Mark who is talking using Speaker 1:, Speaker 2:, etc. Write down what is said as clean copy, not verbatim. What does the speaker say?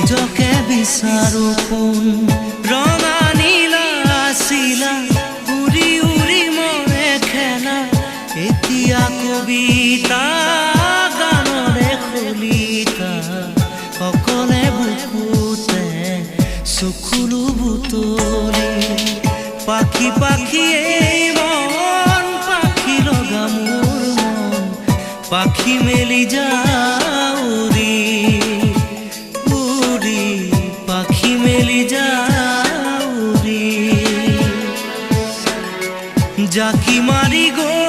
Speaker 1: নিজকে বিচাৰো কোন ৰঙা নীলা আছিলা উৰি উৰি মৰে খেলা এতিয়া কবিতা গানৰে খলিতা অকলে বুকুতে চকুলো বুটলি পাখি পাখিয়ে মন পাখি লগা মোৰ মন পাখি মেলি যাউৰি উৰি পাখি মেলি যাউৰি জাকি মাৰি গৈ